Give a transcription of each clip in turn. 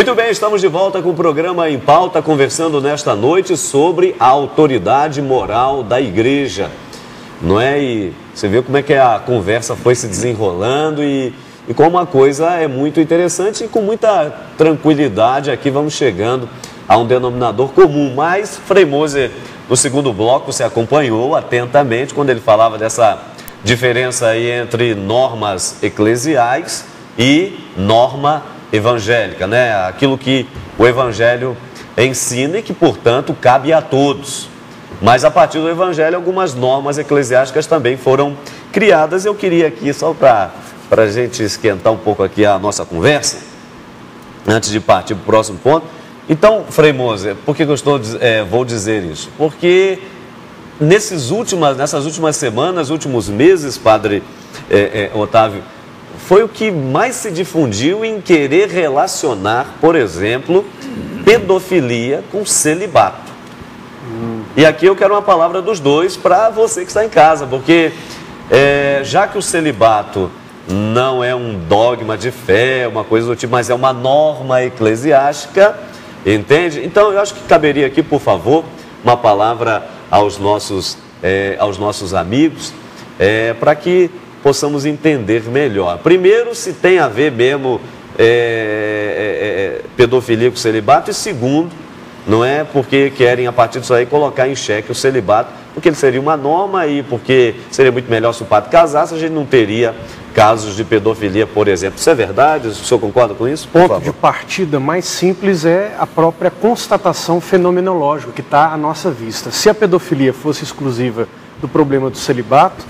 Muito bem, estamos de volta com o programa Em Pauta, conversando nesta noite sobre a autoridade moral da igreja. Não é? E você vê como é que a conversa foi se desenrolando e como a coisa é muito interessante e com muita tranquilidade aqui vamos chegando a um denominador comum. Mas Frei Moser, no segundo bloco, você acompanhou atentamente quando ele falava dessa diferença aí entre normas eclesiais e norma evangélica, né? Aquilo que o evangelho ensina e que, portanto, cabe a todos. Mas a partir do evangelho, algumas normas eclesiásticas também foram criadas. Eu queria aqui, só para a gente esquentar um pouco aqui a nossa conversa, antes de partir para o próximo ponto. Então, Frei Moser, por que eu vou dizer isso? Porque nessas últimas semanas, últimos meses, Padre Otávio, foi o que mais se difundiu em querer relacionar, por exemplo, pedofilia com celibato. E aqui eu quero uma palavra dos dois para você que está em casa, porque já que o celibato não é um dogma de fé, uma coisa do tipo, mas é uma norma eclesiástica, entende? Então eu acho que caberia aqui, por favor, uma palavra aos nossos amigos, para que possamos entender melhor. Primeiro, se tem a ver mesmo pedofilia com celibato, e segundo, não é porque querem a partir disso aí colocar em xeque o celibato, porque ele seria uma norma e porque seria muito melhor se o padre casasse, a gente não teria casos de pedofilia, por exemplo. Isso é verdade? O senhor concorda com isso? O ponto de partida mais simples é a própria constatação fenomenológica que está à nossa vista. Se a pedofilia fosse exclusiva do problema do celibato,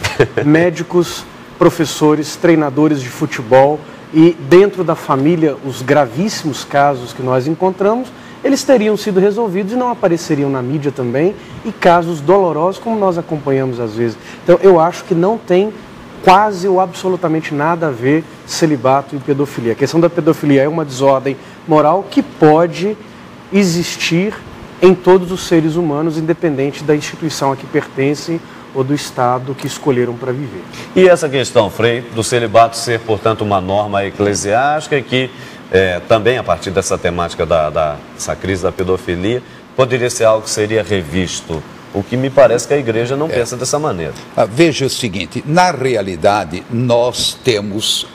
médicos, professores, treinadores de futebol e dentro da família os gravíssimos casos que nós encontramos, eles teriam sido resolvidos e não apareceriam na mídia também, e casos dolorosos como nós acompanhamos às vezes. Então eu acho que não tem quase ou absolutamente nada a ver celibato e pedofilia. A questão da pedofilia é uma desordem moral que pode existir em todos os seres humanos, independente da instituição a que pertencem ou do estado que escolheram para viver. E essa questão, Frei, do celibato ser, portanto, uma norma eclesiástica que também, a partir dessa temática dessa crise da pedofilia, poderia ser algo que seria revisto, o que me parece que a igreja não pensa dessa maneira. Veja o seguinte, na realidade nós temos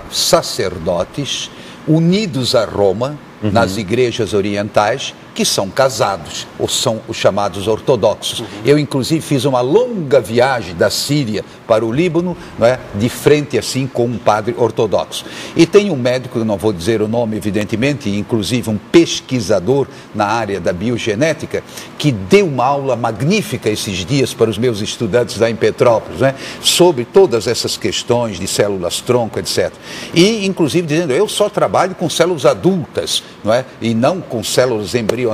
sacerdotes unidos a Roma, nas igrejas orientais, que são casados, ou são os chamados ortodoxos. Eu, inclusive, fiz uma longa viagem da Síria para o Líbano, não é? De frente, assim, com um padre ortodoxo. E tem um médico, eu não vou dizer o nome, evidentemente, inclusive um pesquisador na área da biogenética, que deu uma aula magnífica esses dias para os meus estudantes lá em Petrópolis, né? Sobre todas essas questões de células-tronco, etc. E, inclusive, dizendo, eu só trabalho com células adultas, não é? E não com células embrionárias.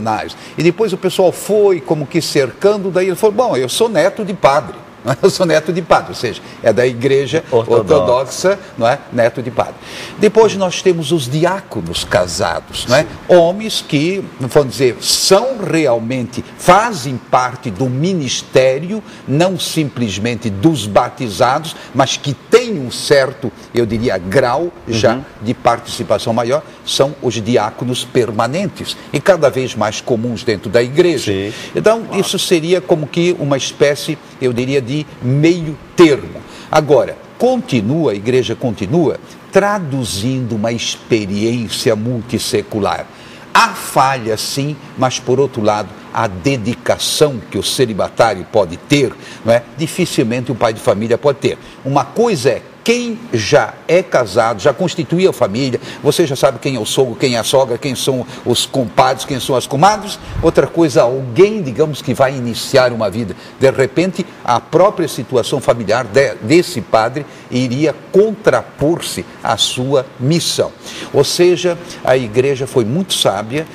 E depois o pessoal foi como que cercando, daí ele falou, bom, eu sou neto de padre. Eu sou neto de padre, ou seja, é da igreja ortodoxa, não é? Neto de padre. Depois nós temos os diáconos casados, não é? Homens que, vamos dizer, são realmente, fazem parte do ministério, não simplesmente dos batizados, mas que têm um certo, eu diria, grau já de participação maior, são os diáconos permanentes e cada vez mais comuns dentro da igreja. Sim. Então, isso seria como que uma espécie, eu diria, de meio termo. Agora, a igreja continua traduzindo uma experiência multissecular. Há falha, sim, mas, por outro lado, a dedicação que o celibatário pode ter, não é? Dificilmente um pai de família pode ter. Uma coisa é quem já é casado, já constituiu a família, você já sabe quem é o sogro, quem é a sogra, quem são os compadres, quem são as comadres. Outra coisa, alguém, digamos, que vai iniciar uma vida. De repente, a própria situação familiar desse padre iria contrapor-se à sua missão. Ou seja, a igreja foi muito sábia,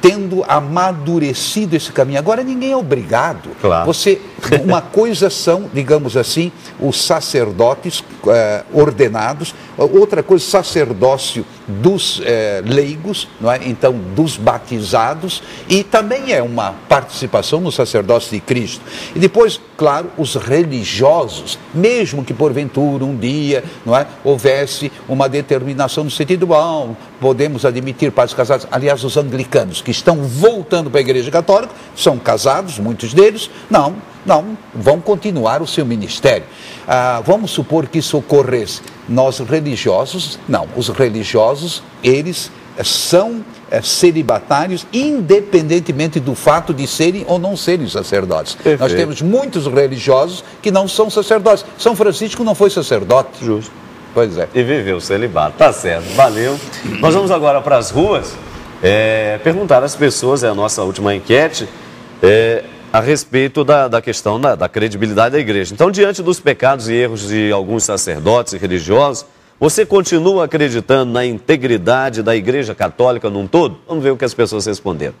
tendo amadurecido esse caminho. Agora, ninguém é obrigado. Claro. Você Uma coisa são, digamos assim, os sacerdotes ordenados, outra coisa, sacerdócio dos leigos, não é? Então, dos batizados, e também é uma participação no sacerdócio de Cristo. E depois, claro, os religiosos, mesmo que porventura um dia, não é, houvesse uma determinação no sentido, bom, podemos admitir padres casados. Aliás, os anglicanos que estão voltando para a Igreja Católica, são casados, muitos deles, não, vão continuar o seu ministério. Vamos supor que isso ocorresse. Nós religiosos, não, os religiosos, eles são celibatários, independentemente do fato de serem ou não serem sacerdotes. Perfeito. Nós temos muitos religiosos que não são sacerdotes. São Francisco não foi sacerdote. Justo. Pois é. E viveu o celibato. Tá certo, valeu. Nós vamos agora para as ruas perguntar às pessoas, é a nossa última enquete, a respeito da questão da credibilidade da igreja. Então, diante dos pecados e erros de alguns sacerdotes e religiosos, você continua acreditando na integridade da Igreja Católica num todo? Vamos ver o que as pessoas responderam.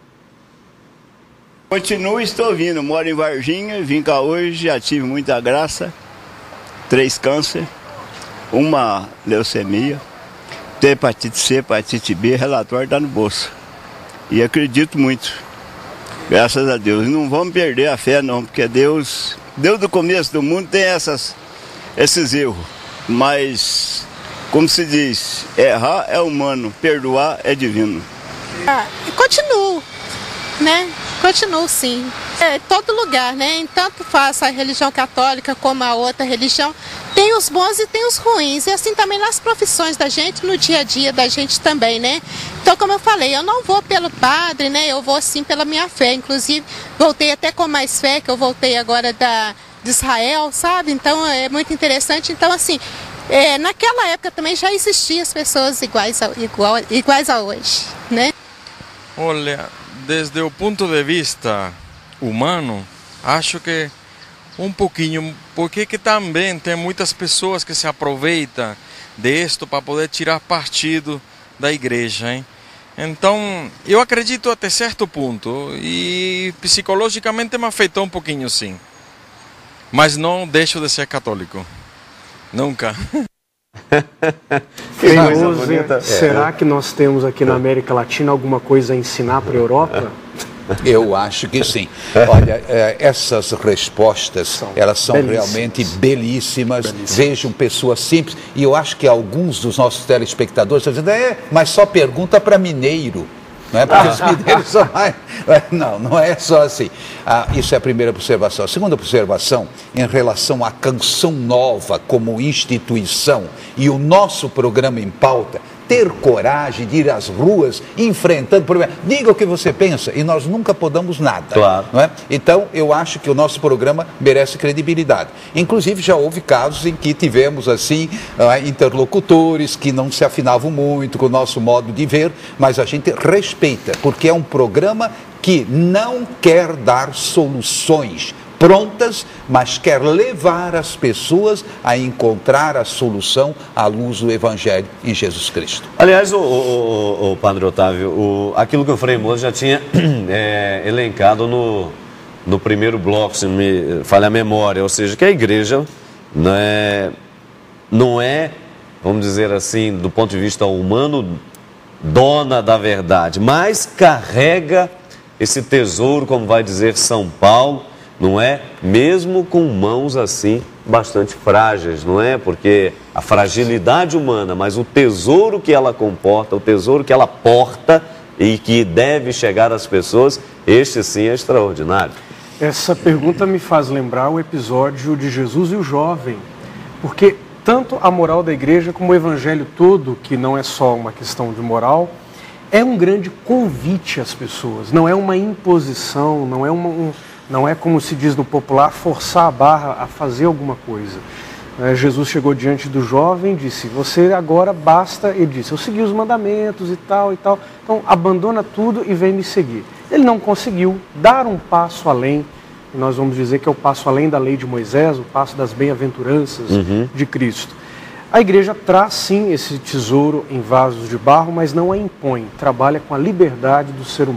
Continuo, estou vindo. Moro em Varginha, vim cá hoje, já tive muita graça. 3 câncer, uma leucemia, hepatite C, hepatite B, relatório está no bolso. E acredito muito, graças a Deus. E não vamos perder a fé não, porque Deus do começo do mundo tem esses erros. Mas, como se diz, errar é humano, perdoar é divino. Continuo, né? Continuo sim. Todo lugar, né? Tanto faz a religião católica como a outra religião, tem os bons e tem os ruins. E assim também nas profissões da gente, no dia a dia da gente também, né? Então, como eu falei, eu não vou pelo padre, né? Eu vou sim pela minha fé. Inclusive, voltei até com mais fé, que eu voltei agora de Israel, sabe? Então, é muito interessante. Então, assim, naquela época também já existiam as pessoas iguais a hoje, né? Olha, desde o ponto de vista humano, acho que um pouquinho, porque que também tem muitas pessoas que se aproveitam disto para poder tirar partido da igreja, hein? Então, eu acredito até certo ponto e psicologicamente me afetou um pouquinho sim, mas não deixo de ser católico, nunca. Será que nós temos aqui na América Latina alguma coisa a ensinar para a Europa? Eu acho que sim. Olha, essas respostas, elas são realmente belíssimas. Vejam pessoas simples. E eu acho que alguns dos nossos telespectadores estão dizendo, mas só pergunta para mineiro. Não é porque os mineiros são mais... Não é só assim. Isso é a primeira observação. A segunda observação, em relação à Canção Nova como instituição e o nosso programa em pauta, ter coragem de ir às ruas enfrentando problemas. Diga o que você pensa e nós nunca podamos nada. Claro. Não é? Então, eu acho que o nosso programa merece credibilidade. Inclusive, já houve casos em que tivemos, assim, interlocutores que não se afinavam muito com o nosso modo de ver, mas a gente respeita, porque é um programa que não quer dar soluções prontas, mas quer levar as pessoas a encontrar a solução à luz do Evangelho em Jesus Cristo. Aliás, o Padre Otávio, aquilo que o Frei Moço já tinha elencado no primeiro bloco, se me falha a memória, ou seja, que a igreja não é, vamos dizer assim, do ponto de vista humano, dona da verdade, mas carrega esse tesouro, como vai dizer São Paulo, não é? Mesmo com mãos assim bastante frágeis, não é? Porque a fragilidade humana, mas o tesouro que ela comporta, o tesouro que ela porta e que deve chegar às pessoas, este sim é extraordinário. Essa pergunta me faz lembrar o episódio de Jesus e o jovem, porque tanto a moral da igreja como o evangelho todo, que não é só uma questão de moral, é um grande convite às pessoas, não é uma imposição, não é como se diz no popular, forçar a barra a fazer alguma coisa. Jesus chegou diante do jovem e disse, você agora basta, ele disse, eu segui os mandamentos e tal, então abandona tudo e vem me seguir. Ele não conseguiu dar um passo além, e nós vamos dizer que é o passo além da lei de Moisés, o passo das bem-aventuranças de Cristo. A igreja traz sim esse tesouro em vasos de barro, mas não a impõe, trabalha com a liberdade do ser humano.